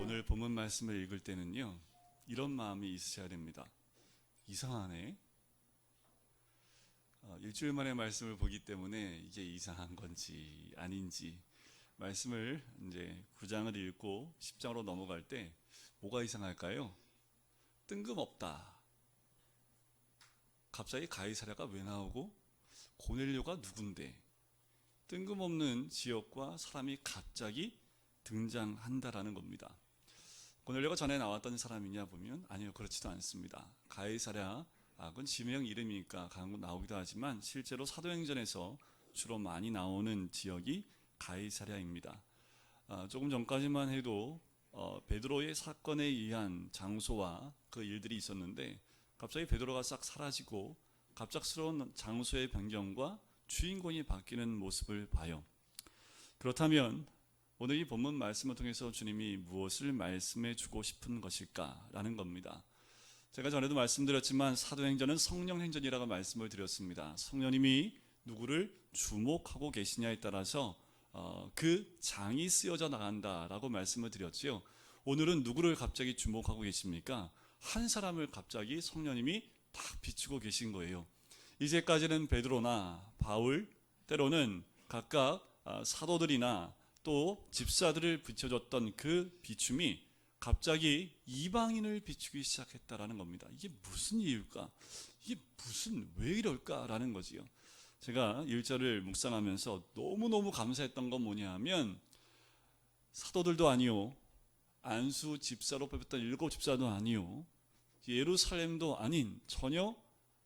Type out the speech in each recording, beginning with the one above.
오늘 본문 말씀을 읽을 때는요, 이런 마음이 있으셔야 됩니다. 이상하네. 일주일 만에 말씀을 보기 때문에 이게 이상한 건지 아닌지, 말씀을 이제 9장을 읽고 10장으로 넘어갈 때 뭐가 이상할까요? 뜬금없다. 갑자기 가이사랴가 왜 나오고 고넬료가 누군데, 뜬금없는 지역과 사람이 갑자기 등장한다라는 겁니다. 고넬료가 전에 나왔던 사람이냐 보면 아니요, 그렇지도 않습니다. 가이사랴, 그건 지명 이름이니까 간혹 나오기도 하지만 실제로 사도행전에서 주로 많이 나오는 지역이 가이사랴입니다. 조금 전까지만 해도 베드로의 사건에 의한 장소와 그 일들이 있었는데, 갑자기 베드로가 싹 사라지고 갑작스러운 장소의 변경과 주인공이 바뀌는 모습을 봐요. 그렇다면 오늘 이 본문 말씀을 통해서 주님이 무엇을 말씀해 주고 싶은 것일까라는 겁니다. 제가 전에도 말씀드렸지만 사도행전은 성령행전이라고 말씀을 드렸습니다. 성령님이 누구를 주목하고 계시냐에 따라서 그 장이 쓰여져 나간다라고 말씀을 드렸지요. 오늘은 누구를 갑자기 주목하고 계십니까? 한 사람을 갑자기 성령님이 딱 비추고 계신 거예요. 이제까지는 베드로나 바울, 때로는 각각 사도들이나 또 집사들을 비춰줬던 그 비춤이 갑자기 이방인을 비추기 시작했다라는 겁니다. 이게 무슨 이유일까? 이게 왜 이럴까라는 거지요. 제가 1절을 묵상하면서 너무너무 감사했던 건 뭐냐 하면, 사도들도 아니요, 안수 집사로 뽑혔던 7 집사도 아니요, 예루살렘도 아닌 전혀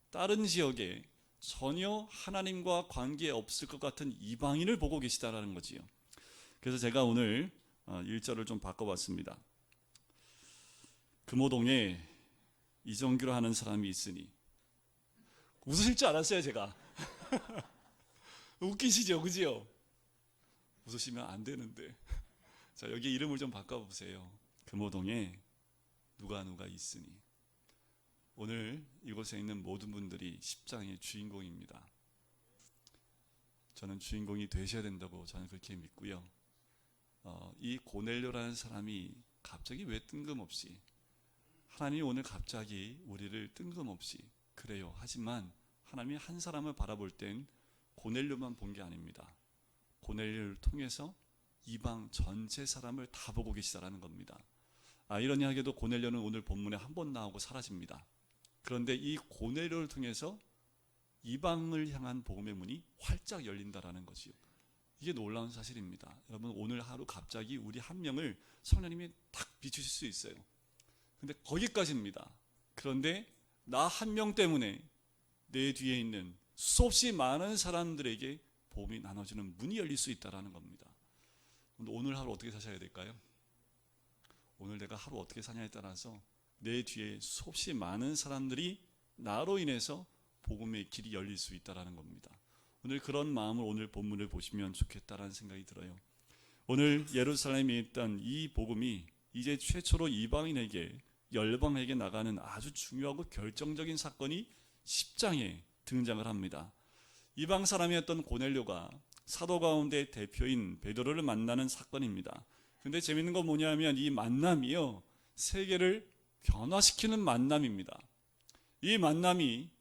다른 지역에 전혀 하나님과 관계 없을 것 같은 이방인을 보고 계시다라는 거지요. 그래서 제가 오늘 1절을 좀 바꿔봤습니다. 금호동에 이정규로 하는 사람이 있으니. 웃으실 줄 알았어요, 제가. 웃기시죠, 그지요? 웃으시면 안 되는데. 자, 여기 이름을 좀 바꿔보세요. 금호동에 누가 있으니. 오늘 이곳에 있는 모든 분들이 10장의 주인공입니다. 저는 주인공이 되셔야 된다고 저는 그렇게 믿고요. 이 고넬료라는 사람이 갑자기 왜 뜬금없이, 하나님이 오늘 갑자기 우리를 뜬금없이 그래요. 하지만 하나님이 한 사람을 바라볼 땐 고넬료만 본 게 아닙니다. 고넬료를 통해서 이방 전체 사람을 다 보고 계시다라는 겁니다. 이러니하게도 고넬료는 오늘 본문에 한 번 나오고 사라집니다. 그런데 이 고넬료를 통해서 이방을 향한 복음의 문이 활짝 열린다라는 거지요. 이게 놀라운 사실입니다. 여러분, 오늘 하루 갑자기 우리 한 명을 성령님이 딱 비추실 수 있어요. 근데 거기까지입니다. 그런데 나 한 명 때문에 내 뒤에 있는 수없이 많은 사람들에게 복음이 나눠지는 문이 열릴 수 있다는 겁니다. 오늘 하루 어떻게 사셔야 될까요? 오늘 내가 하루 어떻게 사냐에 따라서 내 뒤에 수없이 많은 사람들이 나로 인해서 복음의 길이 열릴 수 있다는 겁니다. 오늘 그런 마음을 오늘 본문을 보시면 좋겠다라는 생각이 들어요. 오늘 예루살렘에 있던 이 복음이 이제 최초로 이방인에게, 열방에게 나가는 아주 중요하고 결정적인 사건이 10장에 등장을 합니다. 이방 사람이었던 고넬료가 사도 가운데 대표인 베드로를 만나는 사건입니다. 근데 재밌는 건 뭐냐면 이 만남이요, 세계를 변화시키는 만남입니다. 이 만남이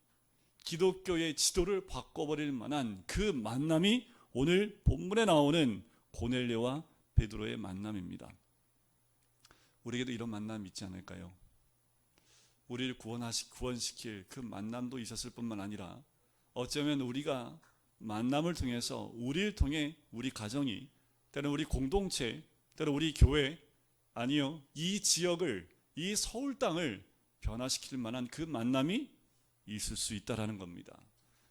기독교의 지도를 바꿔버릴 만한 그 만남이 오늘 본문에 나오는 고넬료와 베드로의 만남입니다. 우리에게도 이런 만남이 있지 않을까요? 우리를 구원시킬 그 만남도 있었을 뿐만 아니라, 어쩌면 우리가 만남을 통해서 우리를 통해 우리 가정이, 때로는 우리 공동체, 때로는 우리 교회, 아니요, 이 지역을, 이 서울 땅을 변화시킬 만한 그 만남이 있을 수 있다라는 겁니다.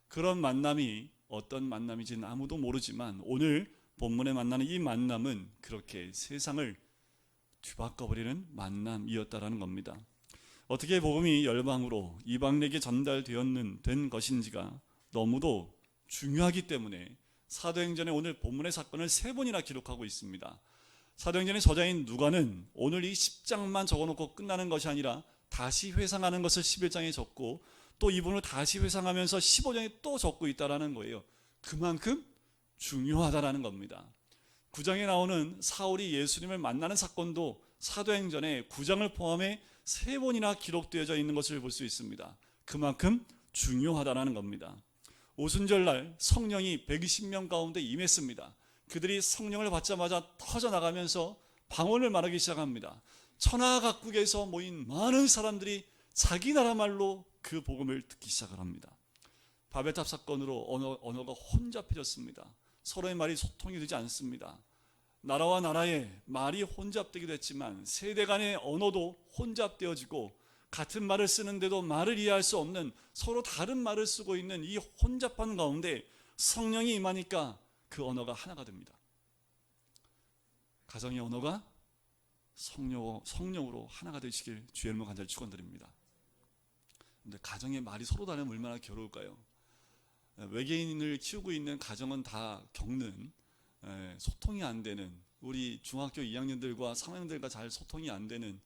그런 만남이 어떤 만남인지는 아무도 모르지만 오늘 본문에 만나는 이 만남은 그렇게 세상을 뒤바꿔버리는 만남이었다라는 겁니다. 어떻게 복음이 열방으로 이방인에게 전달된 것인지가 너무도 중요하기 때문에 사도행전에 오늘 본문의 사건을 3번이나 기록하고 있습니다. 사도행전의 저자인 누가는 오늘 이 10장만 적어놓고 끝나는 것이 아니라 다시 회상하는 것을 11장에 적고 또 이 부분을 다시 회상하면서 15장에 또 적고 있다는 거예요. 그만큼 중요하다라는 겁니다. 9장에 나오는 사울이 예수님을 만나는 사건도 사도행전에 9장을 포함해 3번이나 기록되어져 있는 것을 볼 수 있습니다. 그만큼 중요하다라는 겁니다. 오순절날 성령이 120명 가운데 임했습니다. 그들이 성령을 받자마자 터져나가면서 방언을 말하기 시작합니다. 천하 각국에서 모인 많은 사람들이 자기 나라 말로 그 복음을 듣기 시작을 합니다. 바벨탑 사건으로 언어가 혼잡해졌습니다. 서로의 말이 소통이 되지 않습니다. 나라와 나라의 말이 혼잡되기도 했지만 세대 간의 언어도 혼잡되어지고 같은 말을 쓰는데도 말을 이해할 수 없는 서로 다른 말을 쓰고 있는 이 혼잡한 가운데 성령이 임하니까 그 언어가 하나가 됩니다. 가정의 언어가 성령으로 하나가 되시길 주의 이름으로 간절히 축원드립니다. 근데 가정의 말이 서로 다르면 얼마나 괴로울까요? 외계인을 키우고 있는 가정은 다 겪는 소통이 안 되는, 우리 중학교 2학년들과 3학년들과 잘 소통이 안 되는,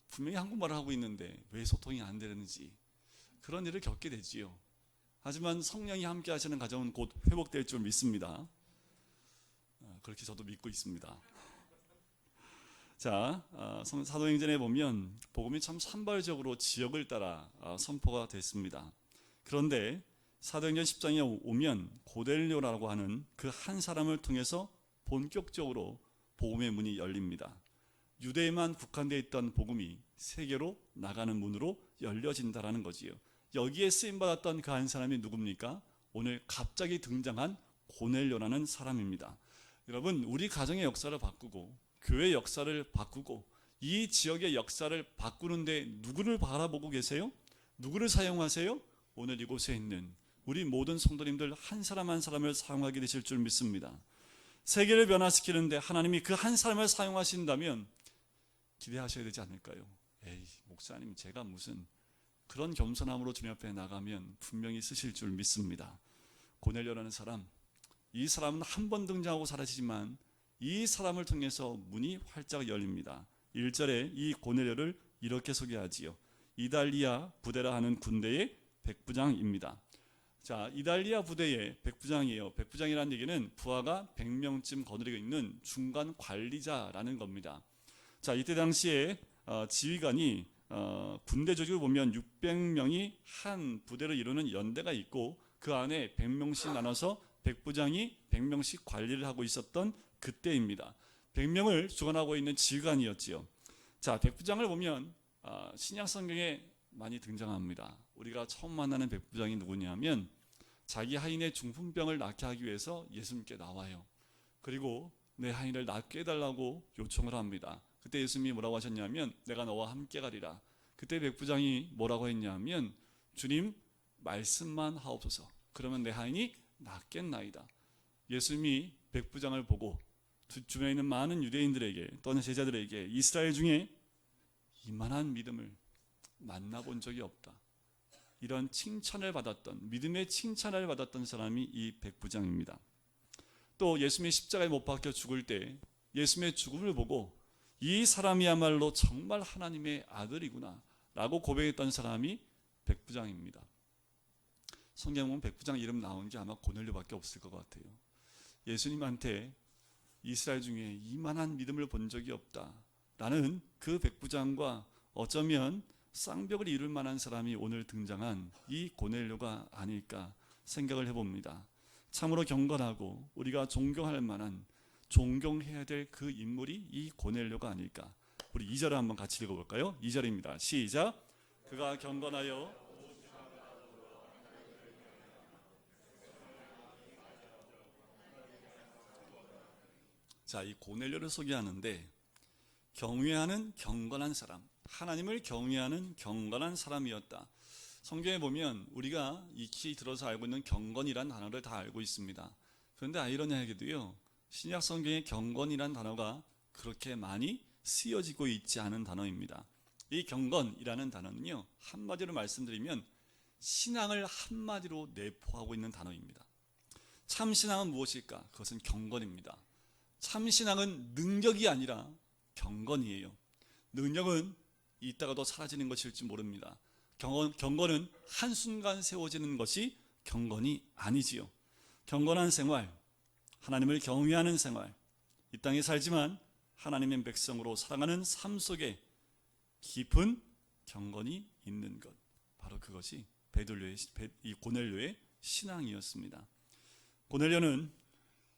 분명히 한국말을 하고 있는데 왜 소통이 안 되는지 그런 일을 겪게 되지요. 하지만 성령이 함께 하시는 가정은 곧 회복될 줄 믿습니다. 그렇게 저도 믿고 있습니다. 자, 사도행전에 보면 복음이 참 산발적으로 지역을 따라 선포가 됐습니다. 그런데 사도행전 10장에 오면 고넬료라고 하는 그 한 사람을 통해서 본격적으로 복음의 문이 열립니다. 유대에만 국한되어 있던 복음이 세계로 나가는 문으로 열려진다라는 거지요. 여기에 쓰임받았던 그 한 사람이 누굽니까? 오늘 갑자기 등장한 고넬료라는 사람입니다. 여러분, 우리 가정의 역사를 바꾸고 교회 역사를 바꾸고 이 지역의 역사를 바꾸는데 누구를 바라보고 계세요? 누구를 사용하세요? 오늘 이곳에 있는 우리 모든 성도님들 한 사람 한 사람을 사용하게 되실 줄 믿습니다. 세계를 변화시키는데 하나님이 그 한 사람을 사용하신다면 기대하셔야 되지 않을까요? 에이, 목사님, 제가 무슨 그런 겸손함으로 주님 앞에 나가면 분명히 쓰실 줄 믿습니다. 고넬료라는 사람, 이 사람은 한 번 등장하고 사라지지만 이 사람을 통해서 문이 활짝 열립니다. 1절에 이 고넬료를 이렇게 소개하지요. 이달리아 부대라 하는 군대의 백부장입니다. 자, 이달리아 부대의 백부장이에요. 백부장이라는 얘기는 부하가 100명쯤 거느리고 있는 중간 관리자라는 겁니다. 자, 이때 당시에 지휘관이 군대 조직을 보면 600명이 한 부대를 이루는 연대가 있고 그 안에 100명씩 나눠서 백부장이 100명씩 관리를 하고 있었던 그때입니다. 100명을 주관하고 있는 지휘관이었지요. 자, 백부장을 보면 신약 성경에 많이 등장합니다. 우리가 처음 만나는 백부장이 누구냐면 자기 하인의 중풍병을 낫게 하기 위해서 예수님께 나와요. 그리고 내 하인을 낫게 해달라고 요청을 합니다. 그때 예수님이 뭐라고 하셨냐면 내가 너와 함께 가리라. 그때 백부장이 뭐라고 했냐면 주님, 말씀만 하옵소서. 그러면 내 하인이 낫겠나이다. 예수님이 백부장을 보고 주변에 있는 많은 유대인들에게 또는 제자들에게 이스라엘 중에 이만한 믿음을 만나본 적이 없다, 이런 칭찬을 받았던, 믿음의 칭찬을 받았던 사람이 이 백부장입니다. 또 예수님이 십자가에 못 박혀 죽을 때 예수님의 죽음을 보고 이 사람이야말로 정말 하나님의 아들이구나 라고 고백했던 사람이 백부장입니다. 성경 보면 백부장 이름 나온 게 아마 고넬료밖에 없을 것 같아요. 예수님한테 이스라엘 중에 이만한 믿음을 본 적이 없다 라는 그 백부장과 어쩌면 쌍벽을 이룰 만한 사람이 오늘 등장한 이 고넬료가 아닐까 생각을 해봅니다. 참으로 경건하고 우리가 존경할 만한, 존경해야 될 그 인물이 이 고넬료가 아닐까. 우리 2절을 한번 같이 읽어볼까요? 2절입니다. 시작. 그가 경건하여 자, 이 고넬료를 소개하는데 경외하는 경건한 사람, 하나님을 경외하는 경건한 사람이었다. 성경에 보면 우리가 익히 들어서 알고 있는 경건이란 단어를 다 알고 있습니다. 그런데 아이러니하게도요, 신약 성경에 경건이란 단어가 그렇게 많이 쓰여지고 있지 않은 단어입니다. 이 경건이라는 단어는요, 한마디로 말씀드리면 신앙을 한마디로 내포하고 있는 단어입니다. 참 신앙은 무엇일까? 그것은 경건입니다. 참신앙은 능력이 아니라 경건이에요. 능력은 있다가도 사라지는 것일지 모릅니다. 경건은 한순간 세워지는 것이 경건이 아니지요. 경건한 생활, 하나님을 경외하는 생활, 이 땅에 살지만 하나님의 백성으로 살아가는 삶 속에 깊은 경건이 있는 것, 바로 그것이 이 고넬료의 신앙이었습니다. 고넬료는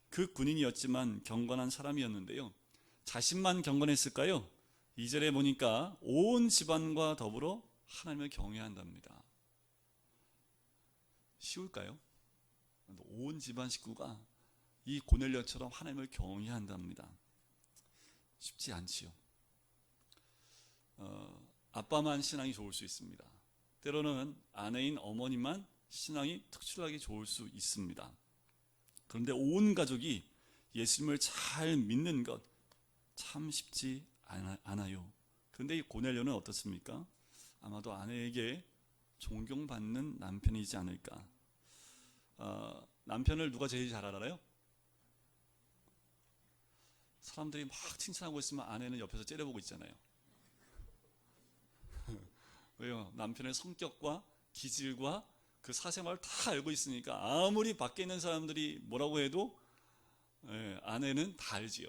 그 군인이었지만 경건한 사람이었는데요. 자신만 경건했을까요? 2절에 보니까 온 집안과 더불어 하나님을 경외한답니다. 쉬울까요? 온 집안 식구가 이 고넬료처럼 하나님을 경외한답니다. 쉽지 않지요. 아빠만 신앙이 좋을 수 있습니다. 때로는 아내인 어머니만 신앙이 특출나게 좋을 수 있습니다. 그런데 온 가족이 예수님을 잘 믿는 것 참 쉽지 않아요. 그런데 이 고넬료는 어떻습니까? 아마도 아내에게 존경받는 남편이지 않을까. 남편을 누가 제일 잘 알아요? 사람들이 막 칭찬하고 있으면 아내는 옆에서 째려보고 있잖아요. 왜요? 남편의 성격과 기질과 그 사생활을 다 알고 있으니까 아무리 밖에 있는 사람들이 뭐라고 해도 아내는 다 알지요.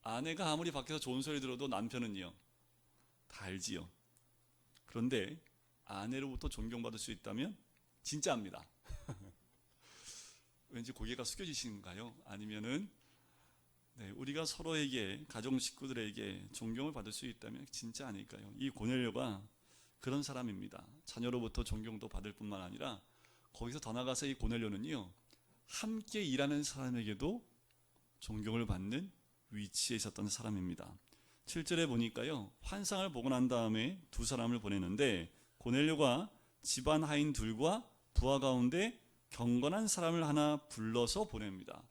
아내가 아무리 밖에서 좋은 소리 들어도 남편은요, 다 알지요. 그런데 아내로부터 존경받을 수 있다면 진짜 압니다. 왠지 고개가 숙여지신가요? 아니면은 우리가 서로에게, 가족 식구들에게 존경을 받을 수 있다면 진짜 아닐까요? 이 고넬료가 그런 사람입니다. 자녀로부터 존경도 받을 뿐만 아니라 거기서 더 나가서 이 고넬료는요, 함께 일하는 사람에게도 존경을 받는 위치에 있었던 사람입니다. 7절에 보니까요, 환상을 보고 난 다음에 두 사람을 보내는데 고넬료가 집안 하인 둘과 부하 가운데 경건한 사람을 하나 불러서 보냅니다.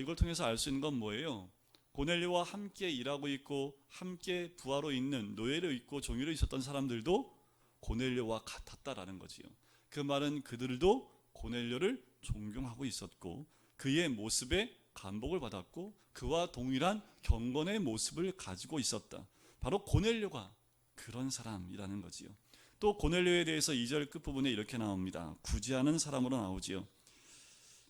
이걸 통해서 알 수 있는 건 뭐예요? 고넬료와 함께 일하고 있고 함께 부하로 있는, 노예로 있고 종이로 있었던 사람들도 고넬료와 같았다라는 거지요. 그 말은 그들도 고넬료를 존경하고 있었고 그의 모습에 감복을 받았고 그와 동일한 경건의 모습을 가지고 있었다. 바로 고넬료가 그런 사람이라는 거지요. 또 고넬료에 대해서 2절 끝부분에 이렇게 나옵니다. 구제하는 사람으로 나오지요.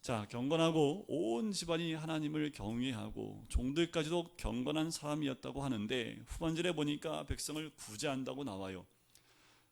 자, 경건하고 온 집안이 하나님을 경외하고 종들까지도 경건한 사람이었다고 하는데 후반절에 보니까 백성을 구제한다고 나와요.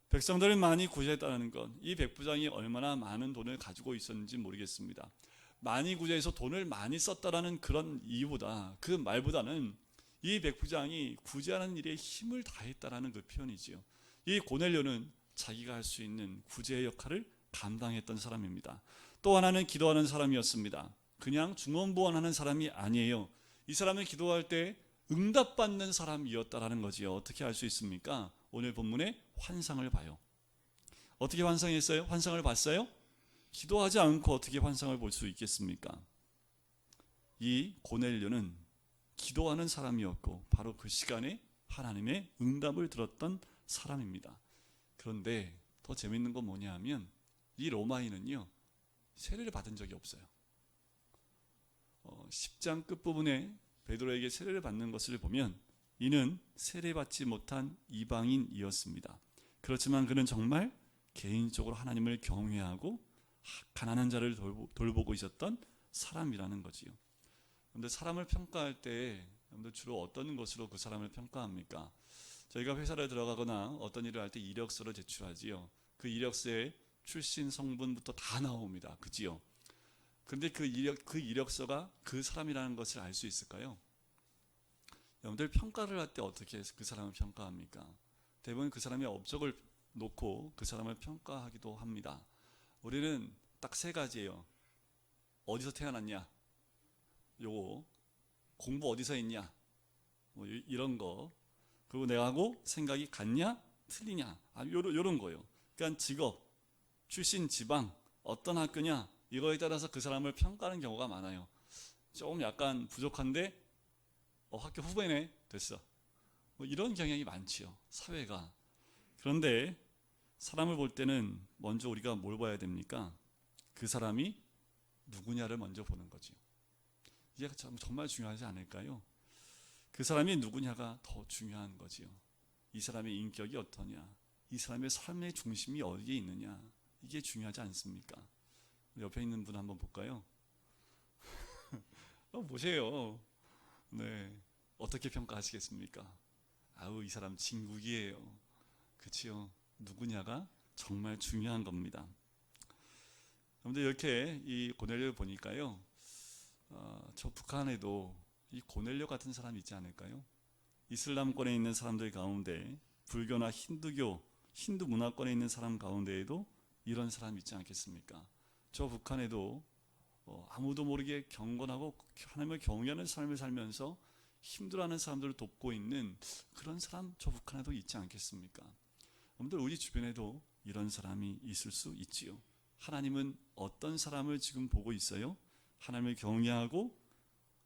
백성들을 많이 구제했다는 것, 이 백부장이 얼마나 많은 돈을 가지고 있었는지 모르겠습니다. 많이 구제해서 돈을 많이 썼다라는 그런 이유보다, 그 말보다는 이 백부장이 구제하는 일에 힘을 다했다라는 그 표현이지요. 이 고넬료는 자기가 할 수 있는 구제의 역할을 감당했던 사람입니다. 또 하나는 기도하는 사람이었습니다. 그냥 중언부언하는 사람이 아니에요. 이 사람은 기도할 때 응답받는 사람이었다라는 거지요. 어떻게 알 수 있습니까? 오늘 본문에 환상을 봐요. 어떻게 환상했어요? 환상을 봤어요? 기도하지 않고 어떻게 환상을 볼 수 있겠습니까? 이 고넬료는 기도하는 사람이었고 바로 그 시간에 하나님의 응답을 들었던 사람입니다. 그런데 더 재밌는 건 뭐냐 하면 이 로마인은요, 세례를 받은 적이 없어요. 10장 끝부분에 베드로에게 세례를 받는 것을 보면 이는 세례받지 못한 이방인이었습니다. 그렇지만 그는 정말 개인적으로 하나님을 경외하고 가난한 자를 돌보고 있었던 사람이라는 거지요. 그런데 사람을 평가할 때 여러분들 주로 어떤 것으로 그 사람을 평가합니까? 저희가 회사를 들어가거나 어떤 일을 할 때 이력서를 제출하지요. 그 이력서에 출신 성분부터 다 나옵니다. 그지요? 그런데 그 이력서가 그 사람이라는 것을 알 수 있을까요? 여러분들 평가를 할 때 어떻게 그 사람을 평가합니까? 대부분 그 사람의 업적을 놓고 그 사람을 평가하기도 합니다. 우리는 딱 세 가지예요. 어디서 태어났냐? 요거. 공부 어디서 했냐? 뭐 이런 거. 그리고 내가하고 생각이 같냐? 틀리냐? 요런 거예요. 그러니까 직업, 출신 지방, 어떤 학교냐? 이거에 따라서 그 사람을 평가하는 경우가 많아요. 조금 약간 부족한데 학교 후배네 됐어. 뭐 이런 경향이 많지요. 사회가. 그런데 사람을 볼 때는 먼저 우리가 뭘 봐야 됩니까? 그 사람이 누구냐를 먼저 보는 거지요. 이게 정말 중요하지 않을까요? 그 사람이 누구냐가 더 중요한 거지요. 이 사람의 인격이 어떠냐, 이 사람의 삶의 중심이 어디에 있느냐, 이게 중요하지 않습니까? 옆에 있는 분 한번 볼까요? 보세요. 네, 어떻게 평가하시겠습니까? 아우, 이 사람 진국이에요. 그치요? 누구냐가 정말 중요한 겁니다. 그런데 이렇게 이 고넬료를 보니까요, 저 북한에도 이 고넬료 같은 사람이 있지 않을까요? 이슬람권에 있는 사람들 가운데, 불교나 힌두교, 힌두 문화권에 있는 사람 가운데에도 이런 사람이 있지 않겠습니까? 저 북한에도 아무도 모르게 경건하고 하나님을 경외하는 삶을 살면서 힘들어하는 사람들을 돕고 있는 그런 사람, 저 북한에도 있지 않겠습니까? 여러분들, 우리 주변에도 이런 사람이 있을 수 있지요. 하나님은 어떤 사람을 지금 보고 있어요? 하나님을 경외하고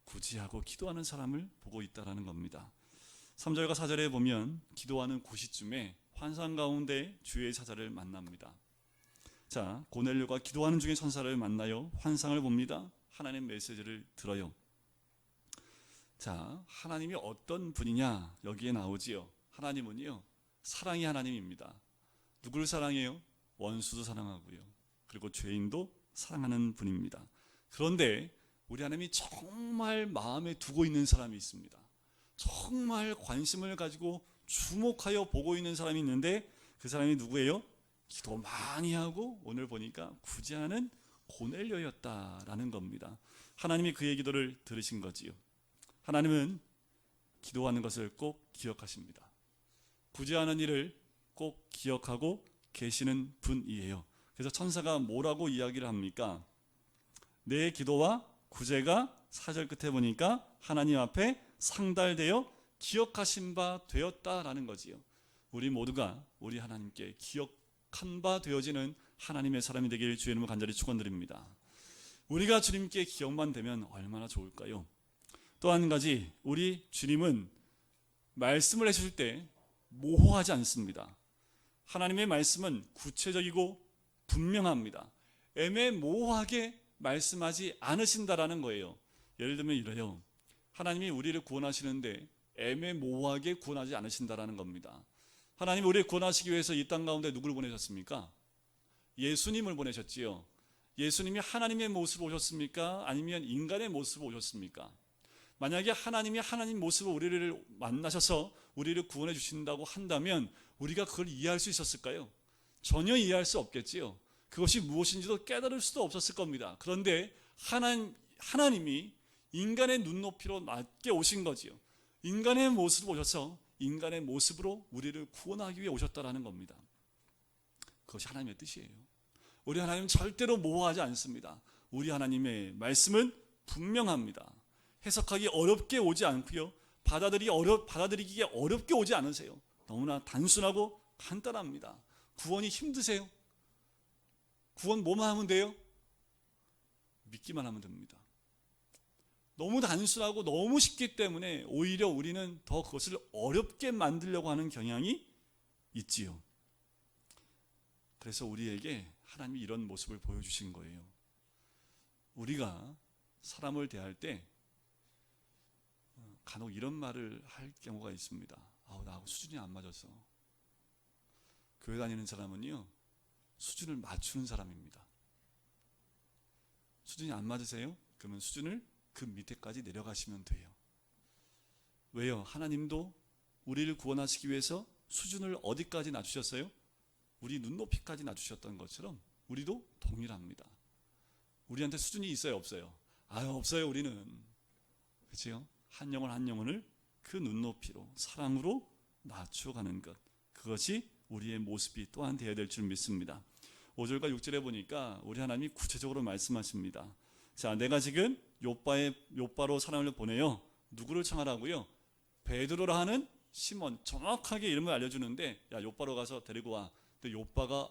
구제하고 기도하는 사람을 보고 있다는 겁니다. 3절과 4절에 보면 기도하는 9시쯤에 환상 가운데 주의 사자를 만납니다. 자, 고넬료가 기도하는 중에 천사를 만나요. 환상을 봅니다. 하나님 메시지를 들어요. 자, 하나님이 어떤 분이냐, 여기에 나오지요. 하나님은요, 사랑의 하나님입니다. 누구를 사랑해요? 원수도 사랑하고요, 그리고 죄인도 사랑하는 분입니다. 그런데 우리 하나님이 정말 마음에 두고 있는 사람이 있습니다. 정말 관심을 가지고 주목하여 보고 있는 사람이 있는데, 그 사람이 누구예요? 기도 많이 하고 오늘 보니까 구제하는 고넬료였다라는 겁니다. 하나님이 그의 기도를 들으신 거지요. 하나님은 기도하는 것을 꼭 기억하십니다. 구제하는 일을 꼭 기억하고 계시는 분이에요. 그래서 천사가 뭐라고 이야기를 합니까? 내 기도와 구제가 4절 끝에 보니까 하나님 앞에 상달되어 기억하신 바 되었다라는 거지요. 우리 모두가 우리 하나님께 기억한 바 되어지는 하나님의 사람이 되길 주의 이름으로 간절히 축원드립니다. 우리가 주님께 기억만 되면 얼마나 좋을까요? 또 한 가지, 우리 주님은 말씀을 해주실 때 모호하지 않습니다. 하나님의 말씀은 구체적이고 분명합니다. 애매모호하게 말씀하지 않으신다라는 거예요. 예를 들면 이래요. 하나님이 우리를 구원하시는데 애매모호하게 구원하지 않으신다라는 겁니다. 하나님이 우리를 구원하시기 위해서 이 땅 가운데 누구를 보내셨습니까? 예수님을 보내셨지요. 예수님이 하나님의 모습으로 오셨습니까? 아니면 인간의 모습으로 오셨습니까? 만약에 하나님이 하나님 모습으로 우리를 만나셔서 우리를 구원해 주신다고 한다면 우리가 그걸 이해할 수 있었을까요? 전혀 이해할 수 없겠지요. 그것이 무엇인지도 깨달을 수도 없었을 겁니다. 그런데 하나님이 인간의 눈높이로 낮게 오신 거지요. 인간의 모습으로 오셔서 인간의 모습으로 우리를 구원하기 위해 오셨다라는 겁니다. 그것이 하나님의 뜻이에요. 우리 하나님은 절대로 모호하지 않습니다. 우리 하나님의 말씀은 분명합니다. 해석하기 어렵게 오지 않고요, 받아들이기 어렵게 오지 않으세요. 너무나 단순하고 간단합니다. 구원이 힘드세요? 구원 뭐만 하면 돼요? 믿기만 하면 됩니다. 너무 단순하고 너무 쉽기 때문에 오히려 우리는 더 그것을 어렵게 만들려고 하는 경향이 있지요. 그래서 우리에게 하나님이 이런 모습을 보여주신 거예요. 우리가 사람을 대할 때 간혹 이런 말을 할 경우가 있습니다. 나하고 수준이 안 맞아서. 교회 다니는 사람은요, 수준을 맞추는 사람입니다. 수준이 안 맞으세요? 그러면 수준을 그 밑에까지 내려가시면 돼요. 왜요? 하나님도 우리를 구원하시기 위해서 수준을 어디까지 낮추셨어요? 우리 눈높이까지 낮추셨던 것처럼 우리도 동일합니다. 우리한테 수준이 있어요, 없어요? 없어요. 우리는, 그렇죠? 한 영혼 한 영혼을 그 눈높이로 사랑으로 낮춰가는 것, 그것이 우리의 모습이 또한 되어야 될 줄 믿습니다. 5절과 6절에 보니까 우리 하나님이 구체적으로 말씀하십니다. 자, 내가 지금 요바로 사람을 보내요. 누구를 청하라고요? 베드로라 하는 시몬. 정확하게 이름을 알려주는데, 야, 요바로 가서 데리고 와. 근데 요바가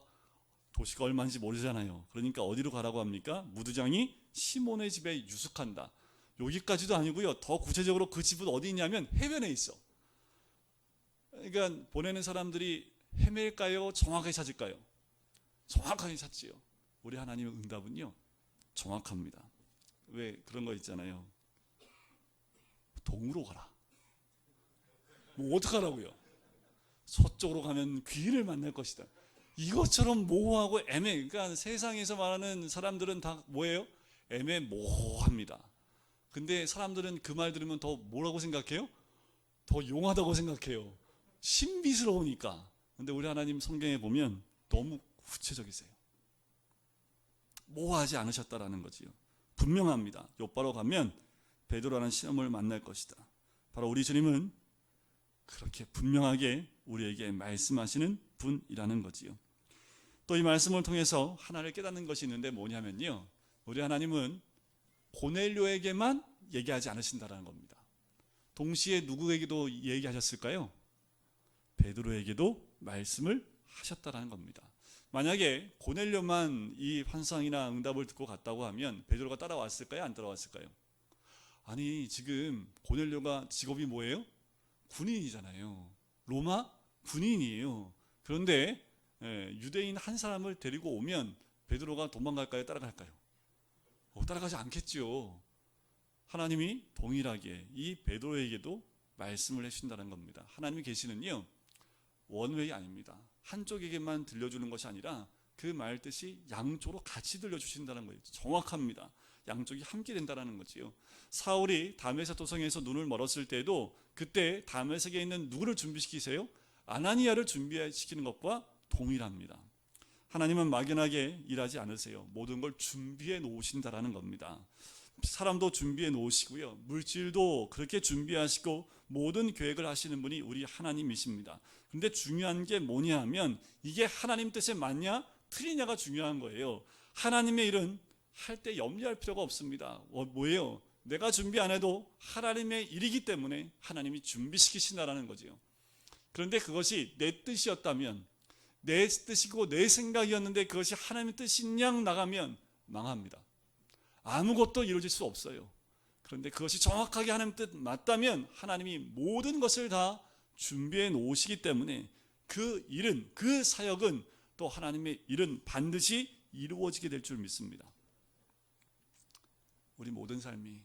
도시가 얼마인지 모르잖아요. 그러니까 어디로 가라고 합니까? 무두장이 시몬의 집에 유숙한다. 여기까지도 아니고요, 더 구체적으로 그 집은 어디 있냐면 해변에 있어. 그러니까 보내는 사람들이 헤맬까요? 정확하게 찾을까요? 정확하게 찾지요. 우리 하나님의 응답은요, 정확합니다. 왜 그런 거 있잖아요. 동으로 가라. 뭐 어떡하라고요? 서쪽으로 가면 귀인을 만날 것이다. 이것처럼 모호하고 그러니까 세상에서 말하는 사람들은 다 뭐예요? 애매모호합니다. 근데 사람들은 그 말 들으면 더 뭐라고 생각해요? 더 용하다고 생각해요. 신비스러우니까. 근데 우리 하나님 성경에 보면 너무 구체적이세요. 모호하지 않으셨다라는 거지요. 분명합니다. 욥바로 가면 베드로라는 시험을 만날 것이다. 바로 우리 주님은 그렇게 분명하게 우리에게 말씀하시는 분이라는 거지요. 또 이 말씀을 통해서 하나를 깨닫는 것이 있는데 뭐냐면요, 우리 하나님은 고넬료에게만 얘기하지 않으신다는 겁니다. 동시에 누구에게도 얘기하셨을까요? 베드로에게도 말씀을 하셨다는 겁니다. 만약에 고넬료만 이 환상이나 응답을 듣고 갔다고 하면 베드로가 따라왔을까요? 안 따라왔을까요? 아니, 지금 고넬료가 직업이 뭐예요? 군인이잖아요. 로마 군인이에요. 그런데 유대인 한 사람을 데리고 오면 베드로가 도망갈까요? 따라갈까요? 따라가지 않겠죠. 하나님이 동일하게 이 베드로에게도 말씀을 해주신다는 겁니다. 하나님이 계시는요, 원웨이 아닙니다. 한쪽에게만 들려주는 것이 아니라 그 말 뜻이 양쪽으로 같이 들려주신다는 거예요. 정확합니다. 양쪽이 함께 된다는 거지요. 사울이 다메섹 도성에서 눈을 멀었을 때도 그때 다메섹에 있는 누구를 준비시키세요? 아나니아를 준비시키는 것과 동일합니다. 하나님은 막연하게 일하지 않으세요. 모든 걸 준비해 놓으신다라는 겁니다. 사람도 준비해 놓으시고요, 물질도 그렇게 준비하시고 모든 계획을 하시는 분이 우리 하나님이십니다. 그런데 중요한 게 뭐냐 하면 이게 하나님 뜻에 맞냐 틀리냐가 중요한 거예요. 하나님의 일은 할 때 염려할 필요가 없습니다. 뭐예요? 내가 준비 안 해도 하나님의 일이기 때문에 하나님이 준비시키신다라는 거죠. 그런데 그것이 내 뜻이었다면, 내 뜻이고 내 생각이었는데 그것이 하나님의 뜻인 양 나가면 망합니다. 아무것도 이루어질 수 없어요. 그런데 그것이 정확하게 하나님 뜻 맞다면 하나님이 모든 것을 다 준비해 놓으시기 때문에 그 일은, 그 사역은, 또 하나님의 일은 반드시 이루어지게 될 줄 믿습니다. 우리 모든 삶이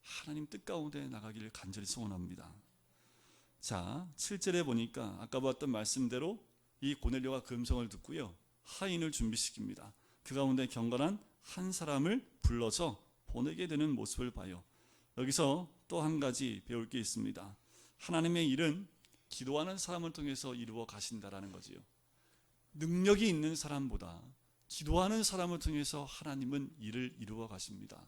하나님 뜻 가운데 나가기를 간절히 소원합니다. 자, 7절에 보니까 아까 봤던 말씀대로 이 고넬료가 그 음성을 듣고요, 하인을 준비시킵니다. 그 가운데 경건한 한 사람을 불러서 보내게 되는 모습을 봐요. 여기서 또 한 가지 배울 게 있습니다. 하나님의 일은 기도하는 사람을 통해서 이루어 가신다라는 거지요. 능력이 있는 사람보다 기도하는 사람을 통해서 하나님은 일을 이루어 가십니다.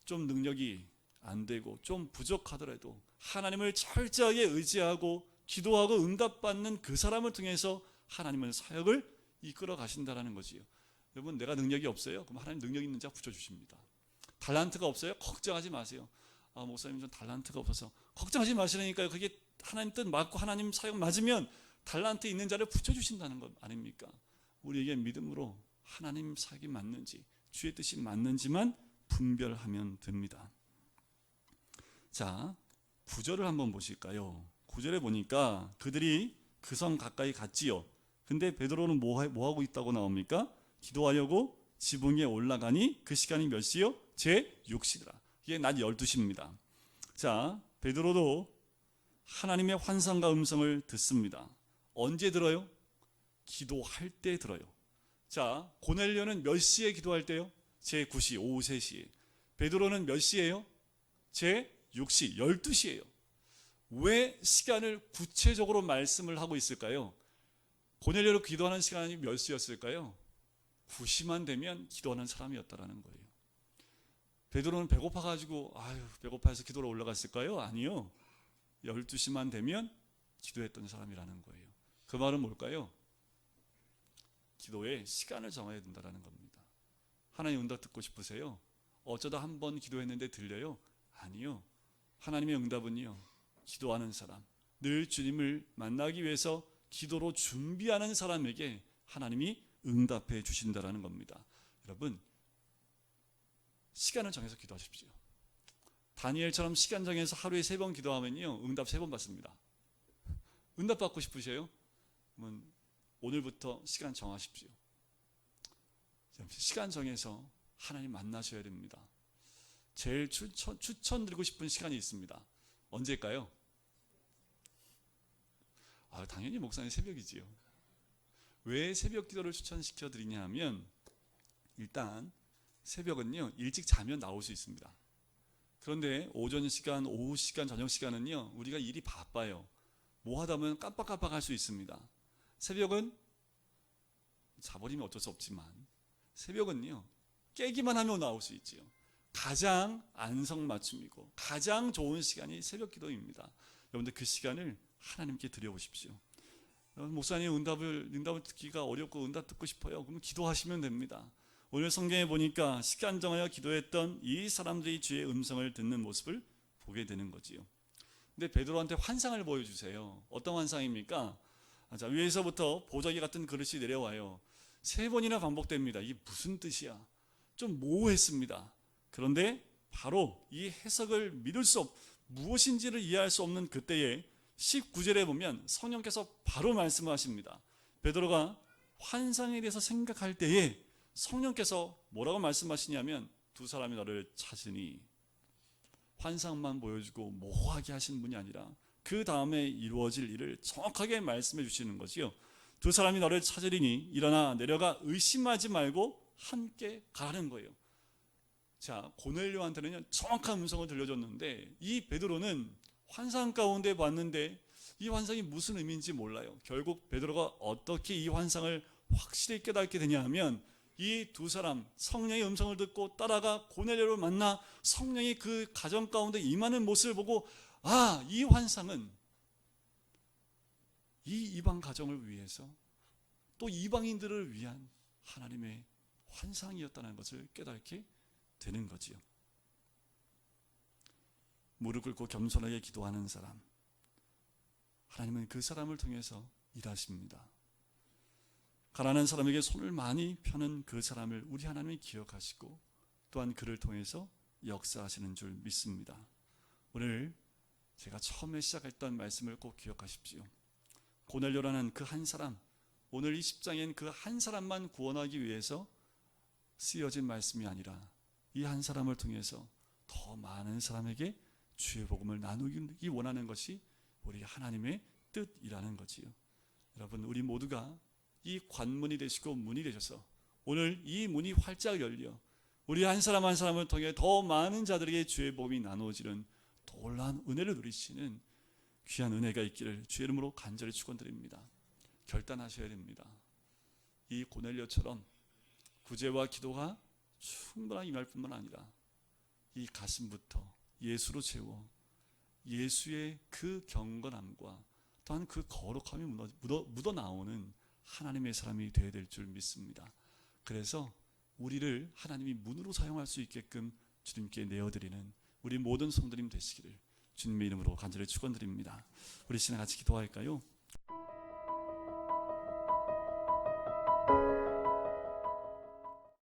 좀 능력이 안 되고 좀 부족하더라도 하나님을 철저하게 의지하고 기도하고 응답받는 그 사람을 통해서 하나님은 사역을 이끌어 가신다라는 거지요. 여러분, 내가 능력이 없어요? 그럼 하나님 능력 있는 자 붙여주십니다. 달란트가 없어요? 걱정하지 마세요. 목사님 좀 달란트가 없어서 걱정하지 마시라니까요. 그게 하나님 뜻 맞고 하나님 사역 맞으면 달란트 있는 자를 붙여주신다는 것 아닙니까? 우리에게 믿음으로 하나님 사역이 맞는지 주의 뜻이 맞는지만 분별하면 됩니다. 자, 9절을 한번 보실까요? 9절에 보니까 그들이 그 성 가까이 갔지요. 근데 베드로는 뭐 하고 있다고 나옵니까? 기도하려고 지붕에 올라가니 그 시간이 몇 시요? 제6시더라. 이게 낮 12시입니다. 자, 베드로도 하나님의 환상과 음성을 듣습니다. 언제 들어요? 기도할 때 들어요. 자, 고넬료는 몇 시에 기도할 때요? 제9시, 오후 3시에. 베드로는 몇 시예요? 제6시, 12시예요. 왜 시간을 구체적으로 말씀을 하고 있을까요? 고넬료로 기도하는 시간이 몇 시였을까요? 9시만 되면 기도하는 사람이었다라는 거예요. 베드로는 배고파가지고 배고파서 기도로 올라갔을까요? 아니요. 12시만 되면 기도했던 사람이라는 거예요. 그 말은 뭘까요? 기도에 시간을 정해야 된다는 겁니다. 하나님 응답 듣고 싶으세요? 어쩌다 한 번 기도했는데 들려요? 아니요. 하나님의 응답은요, 기도하는 사람, 늘 주님을 만나기 위해서 기도로 준비하는 사람에게 하나님이 응답해 주신다는 겁니다. 여러분, 시간을 정해서 기도하십시오. 다니엘처럼 시간 정해서 하루에 3번 기도하면요, 응답 3번 받습니다. 응답 받고 싶으세요? 그러면 오늘부터 시간 정하십시오. 시간 정해서 하나님 만나셔야 됩니다. 제일 추천드리고 싶은 시간이 있습니다. 언제일까요? 당연히 목사님 새벽이지요. 왜 새벽 기도를 추천시켜 드리냐 하면, 일단 새벽은요 일찍 자면 나올 수 있습니다. 그런데 오전 시간, 오후 시간, 저녁 시간은요 우리가 일이 바빠요. 뭐 하다 보면 깜빡깜빡 할 수 있습니다. 새벽은 자버리면 어쩔 수 없지만 새벽은요 깨기만 하면 나올 수 있지요. 가장 안성맞춤이고 가장 좋은 시간이 새벽 기도입니다. 여러분들 그 시간을 하나님께 드려보십시오. 목사님 응답을 듣기가 어렵고 응답 듣고 싶어요. 그럼 기도하시면 됩니다. 오늘 성경에 보니까 시간 정하여 기도했던 이 사람들이 주의 음성을 듣는 모습을 보게 되는 거지요. 근데 베드로한테 환상을 보여주세요. 어떤 환상입니까? 자, 위에서부터 보자기 같은 그릇이 내려와요. 3번이나 반복됩니다. 이게 무슨 뜻이야? 좀 모호했습니다. 그런데 바로 이 해석을 믿을 수 무엇인지를 이해할 수 없는 그때에 19절에 보면 성령께서 바로 말씀하십니다. 베드로가 환상에 대해서 생각할 때에 성령께서 뭐라고 말씀하시냐면, 두 사람이 너를 찾으니, 환상만 보여주고 모호하게 하신 분이 아니라 그 다음에 이루어질 일을 정확하게 말씀해 주시는 거지요. 두 사람이 너를 찾으리니 일어나 내려가 의심하지 말고 함께 가라는 거예요. 자, 고넬료한테는 정확한 음성을 들려줬는데 이 베드로는 환상 가운데 봤는데 이 환상이 무슨 의미인지 몰라요. 결국 베드로가 어떻게 이 환상을 확실히 깨닫게 되냐 하면, 이 두 사람 성령의 음성을 듣고 따라가 고넬료를 만나 성령이 그 가정 가운데 임하는 모습을 보고, 이 환상은 이 이방 가정을 위해서 또 이방인들을 위한 하나님의 환상이었다는 것을 깨닫게 되는 거지요. 무릎 꿇고 겸손하게 기도하는 사람, 하나님은 그 사람을 통해서 일하십니다. 가난한 사람에게 손을 많이 펴는 그 사람을 우리 하나님이 기억하시고 또한 그를 통해서 역사하시는 줄 믿습니다. 오늘 제가 처음에 시작했던 말씀을 꼭 기억하십시오. 고넬료라는 그 한 사람, 오늘 이 10장엔 그 한 사람만 구원하기 위해서 쓰여진 말씀이 아니라 이 한 사람을 통해서 더 많은 사람에게 주의 복음을 나누기 원하는 것이 우리 하나님의 뜻이라는 거지요. 여러분, 우리 모두가 이 관문이 되시고 문이 되셔서 오늘 이 문이 활짝 열려 우리 한 사람 한 사람을 통해 더 많은 자들에게 주의 복음이 나누어지는 놀라운 은혜를 누리시는 귀한 은혜가 있기를 주의 이름으로 간절히 축원드립니다. 결단하셔야 됩니다. 이 고넬료처럼 구제와 기도가 충분하게 임할 뿐만 아니라 이 가슴부터 예수로 채워 예수의 그 경건함과 또한 그 거룩함이 묻어나오는 하나님의 사람이 되어야 될 줄 믿습니다. 그래서 우리를 하나님이 문으로 사용할 수 있게끔 주님께 내어드리는 우리 모든 성도님 되시기를 주님의 이름으로 간절히 축원드립니다. 우리 시간 같이 기도할까요?